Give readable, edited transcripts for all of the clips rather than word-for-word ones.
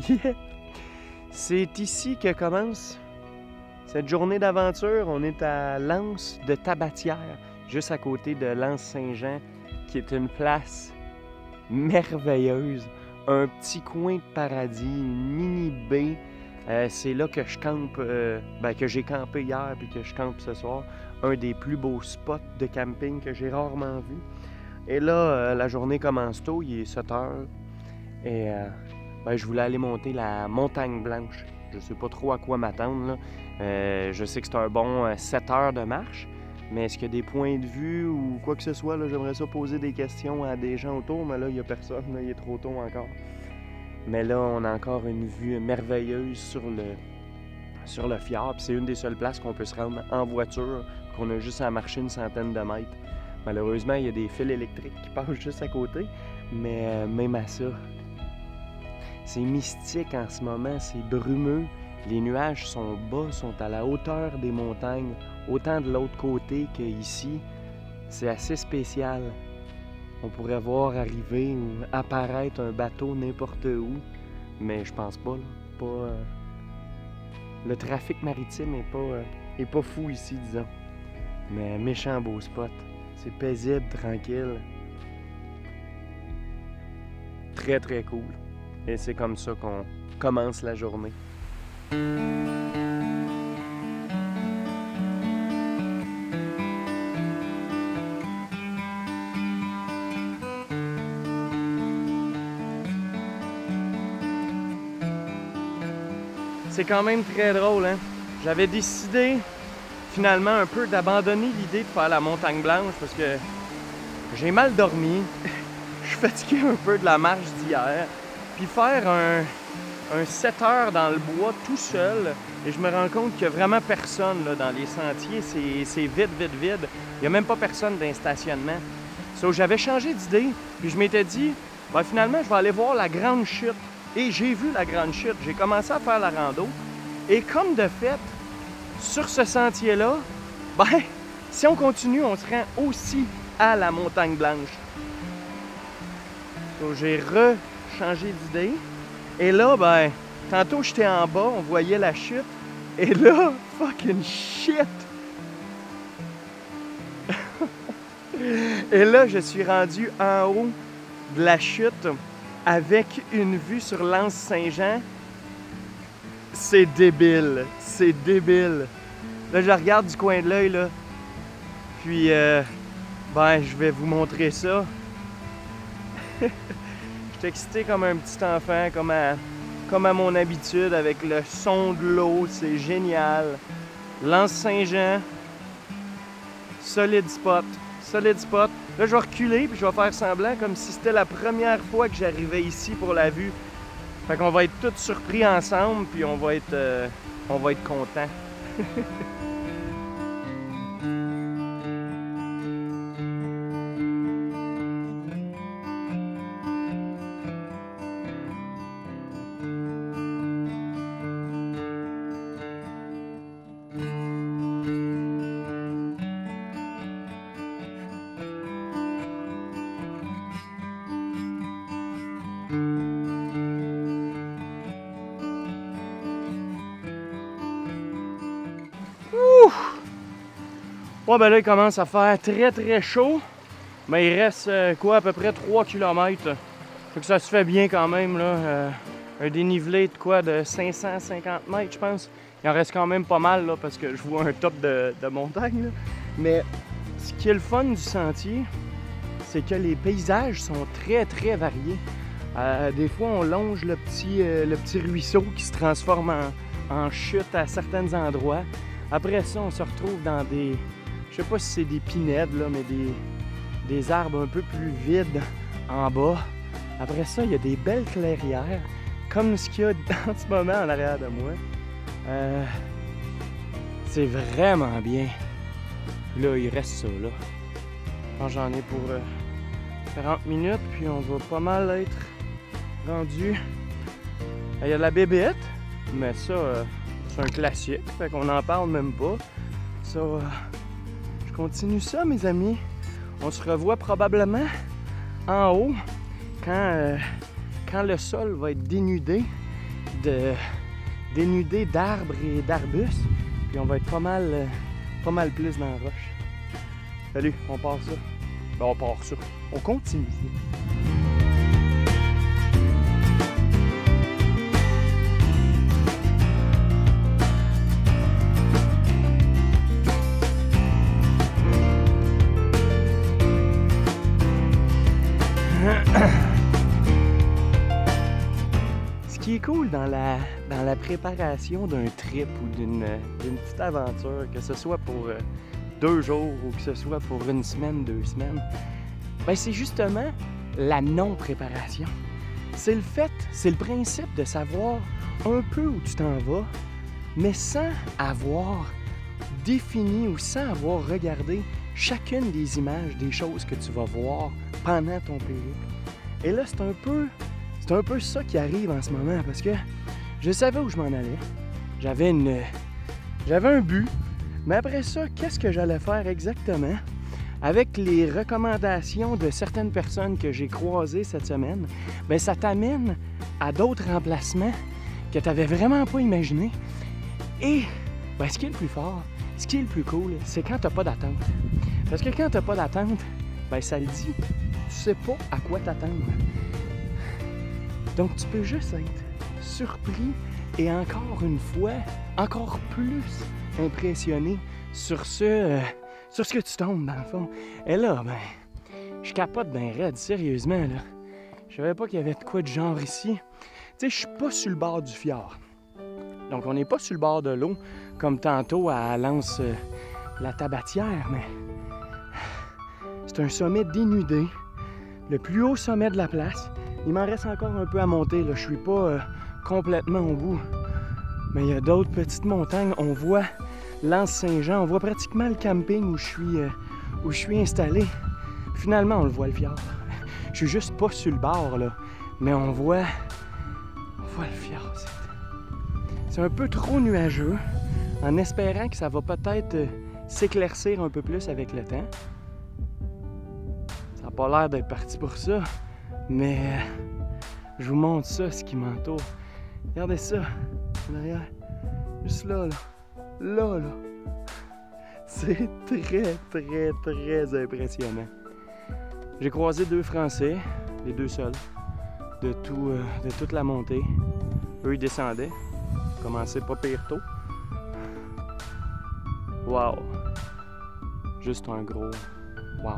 Yeah! C'est ici que commence cette journée d'aventure. On est à l'Anse de Tabatière, juste à côté de l'Anse Saint-Jean, qui est une place merveilleuse. Un petit coin de paradis, une mini-baie. C'est là que je campe, que j'ai campé hier puis que je campe ce soir. Un des plus beaux spots de camping que j'ai rarement vu. Et là, la journée commence tôt, il est 7 heures. Et je voulais aller monter la Montagne Blanche. Je sais pas trop à quoi m'attendre, là. Je sais que c'est un bon 7 heures de marche. Mais est-ce qu'il y a des points de vue ou quoi que ce soit? J'aimerais ça poser des questions à des gens autour, mais là, il n'y a personne. Là, il est trop tôt encore. Mais là, on a encore une vue merveilleuse sur le fjord. Puis c'est une des seules places qu'on peut se rendre en voiture, qu'on a juste à marcher une centaine de mètres. Malheureusement, il y a des fils électriques qui passent juste à côté. Mais même à ça, c'est mystique en ce moment, c'est brumeux. Les nuages sont bas, sont à la hauteur des montagnes, autant de l'autre côté qu'ici. C'est assez spécial. On pourrait voir arriver ou apparaître un bateau n'importe où, mais je pense pas, là. Le trafic maritime est pas fou ici, disons. Mais méchant beau spot. C'est paisible, tranquille. Très, très cool. Et c'est comme ça qu'on commence la journée. C'est quand même très drôle, hein? J'avais décidé finalement un peu d'abandonner l'idée de faire la Montagne Blanche parce que j'ai mal dormi. Je suis fatigué un peu de la marche d'hier. Puis faire un 7 heures dans le bois tout seul, et je me rends compte qu'il n'y a vraiment personne là, dans les sentiers. C'est vide. Il n'y a même pas personne dans le stationnement. J'avais changé d'idée, puis je m'étais dit, finalement, je vais aller voir la Grande Chute. Et j'ai vu la Grande Chute. J'ai commencé à faire la rando. Et comme de fait, sur ce sentier-là, si on continue, on se rend aussi à la Montagne Blanche. J'ai changé d'idée. Et là, tantôt j'étais en bas, on voyait la chute. Et là, fucking shit! Et là, je suis rendu en haut de la chute avec une vue sur l'Anse Saint-Jean. C'est débile, c'est débile. Là, je regarde du coin de l'œil, là. Puis, je vais vous montrer ça. Je suis excité comme un petit enfant, comme à mon habitude, avec le son de l'eau, c'est génial. L'Anse Saint-Jean, solide spot. Là, je vais reculer puis je vais faire semblant comme si c'était la première fois que j'arrivais ici pour la vue. Fait qu'on va être tous surpris ensemble puis on va être contents. Là, il commence à faire très très chaud. Mais il reste à peu près 3 km. Fait que ça se fait bien quand même, là. Un dénivelé de 550 mètres, je pense. Il en reste quand même pas mal, là, parce que je vois un top de montagne, là. Mais ce qui est le fun du sentier, c'est que les paysages sont très très variés. Des fois, on longe le petit ruisseau qui se transforme en chute à certains endroits. Après ça, on se retrouve dans des... Je sais pas si c'est des pinèdes, là, mais des arbres un peu plus vides en bas. Après ça, il y a des belles clairières, comme ce qu'il y a en ce moment en arrière de moi. C'est vraiment bien. Là, il reste ça, là. Alors, j'en ai pour 40 minutes, puis on va pas mal être rendu. Il y a de la bébête, mais ça, c'est un classique, fait qu'on n'en parle même pas. Ça, je continue ça, mes amis. On se revoit probablement en haut quand le sol va être dénudé dénudé d'arbres et d'arbustes. Puis on va être pas mal plus dans la roche. Salut, on part ça. Ben, on part ça. On continue. Ce qui est cool dans la préparation d'un trip ou d'une petite aventure, que ce soit pour 2 jours ou que ce soit pour 1 semaine, 2 semaines, ben c'est justement la non-préparation. C'est le principe de savoir un peu où tu t'en vas, mais sans avoir défini ou sans avoir regardé chacune des images des choses que tu vas voir pendant ton périple. Et là, c'est un peu ça qui arrive en ce moment, parce que je savais où je m'en allais. J'avais un but, mais après ça, qu'est-ce que j'allais faire exactement? Avec les recommandations de certaines personnes que j'ai croisées cette semaine, bien, ça t'amène à d'autres remplacements que tu n'avais vraiment pas imaginés. Et bien, ce qui est le plus fort, ce qui est le plus cool, c'est quand tu n'as pas d'attente. Parce que quand tu n'as pas d'attente, bien, ça le dit, tu sais pas à quoi t'attendre. Donc, tu peux juste être surpris et encore une fois, encore plus impressionné sur ce que tu tombes, dans le fond. Et là, ben, je capote bien raide, sérieusement, là. Je savais pas qu'il y avait de quoi de genre ici. Tu sais, je suis pas sur le bord du fjord. Donc, on n'est pas sur le bord de l'eau, comme tantôt à Lance la Tabatière, mais c'est un sommet dénudé, le plus haut sommet de la place. Il m'en reste encore un peu à monter, là. Je suis pas complètement au bout. Mais il y a d'autres petites montagnes. On voit l'Anse Saint-Jean, on voit pratiquement le camping où je suis installé. Finalement, on le voit, le fjord. Je suis juste pas sur le bord, là. Mais on voit le fjord. C'est un peu trop nuageux, en espérant que ça va peut-être s'éclaircir un peu plus avec le temps. Ça n'a pas l'air d'être parti pour ça, mais je vous montre ça, ce qui m'entoure. Regardez ça, en arrière. Juste là, là. Là, là. C'est très, très, très impressionnant. J'ai croisé 2 Français, les 2 seuls, de toute la montée. Eux, ils descendaient. Commençaient pas pire tôt. Wow! Juste un gros wow!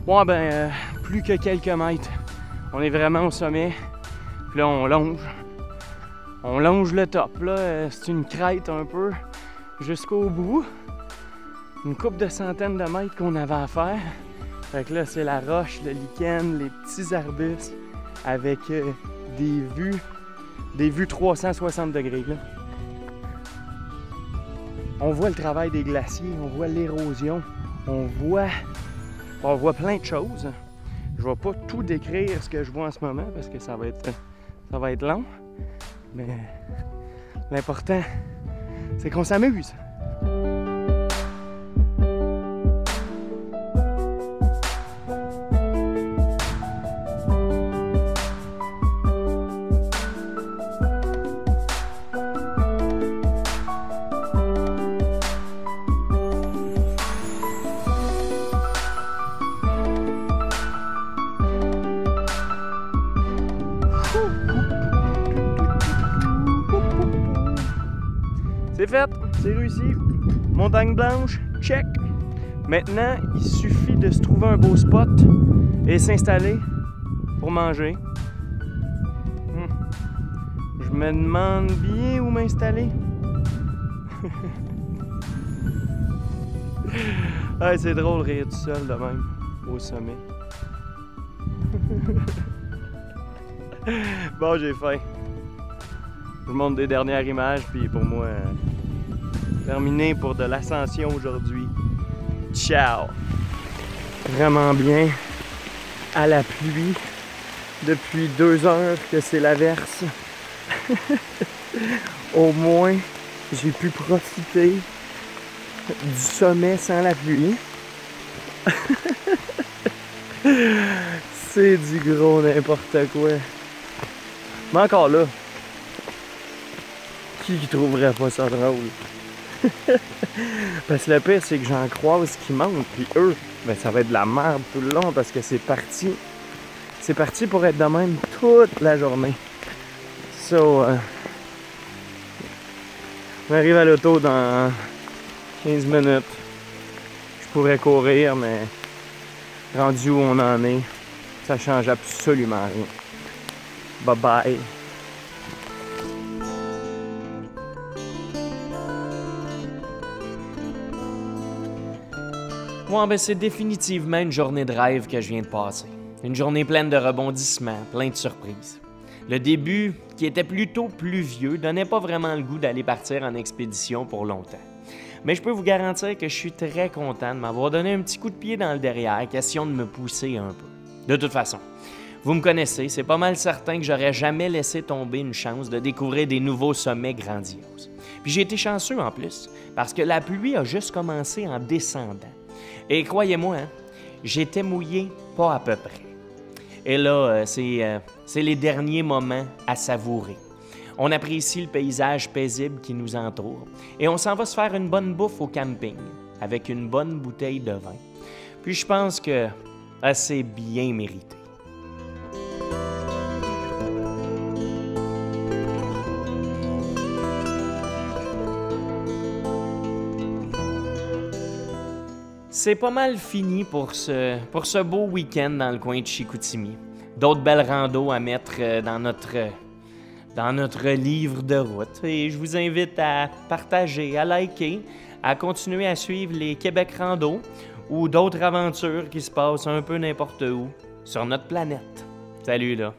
Bon, ben, plus que quelques mètres. On est vraiment au sommet. Puis là, on longe. On longe le top. Là, c'est une crête un peu jusqu'au bout. Une couple de centaines de mètres qu'on avait à faire. Fait que là, c'est la roche, le lichen, les petits arbustes avec des vues 360 degrés. Là. On voit le travail des glaciers, on voit l'érosion, on voit plein de choses. Je ne vais pas tout décrire ce que je vois en ce moment parce que ça va être long. Mais l'important, c'est qu'on s'amuse. C'est fait, c'est réussi. Montagne blanche, check. Maintenant, il suffit de se trouver un beau spot et s'installer pour manger. Je me demande bien où m'installer. Ah, c'est drôle de rire tout seul de même, au sommet. Bon, j'ai faim. Je vous montre des dernières images, puis pour moi, terminé pour de l'ascension aujourd'hui. Ciao! Vraiment bien, à la pluie, depuis 2 heures que c'est l'averse. Au moins, j'ai pu profiter du sommet sans la pluie. C'est du gros n'importe quoi. Mais encore là, qui trouverait pas ça drôle? Parce que le pire, c'est que j'en croise qui montent, puis eux, ben ça va être de la merde tout le long parce que c'est parti. C'est parti pour être de même toute la journée. So, on arrive à l'auto dans 15 minutes. Je pourrais courir, mais rendu où on en est, ça change absolument rien. Bye bye. Ouais, ben c'est définitivement une journée de rêve que je viens de passer. Une journée pleine de rebondissements, plein de surprises. Le début, qui était plutôt pluvieux, donnait pas vraiment le goût d'aller partir en expédition pour longtemps. Mais je peux vous garantir que je suis très content de m'avoir donné un petit coup de pied dans le derrière, question de me pousser un peu. De toute façon, vous me connaissez, c'est pas mal certain que j'aurais jamais laissé tomber une chance de découvrir des nouveaux sommets grandioses. Puis j'ai été chanceux en plus, parce que la pluie a juste commencé en descendant. Et croyez-moi, hein, j'étais mouillé pas à peu près. Et là, c'est les derniers moments à savourer. On apprécie le paysage paisible qui nous entoure et on s'en va se faire une bonne bouffe au camping avec une bonne bouteille de vin. Puis je pense que c'est bien mérité. C'est pas mal fini pour ce beau week-end dans le coin de Chicoutimi. D'autres belles randos à mettre dans notre livre de route. Et je vous invite à partager, à liker, à continuer à suivre les Québec Rando ou d'autres aventures qui se passent un peu n'importe où sur notre planète. Salut là!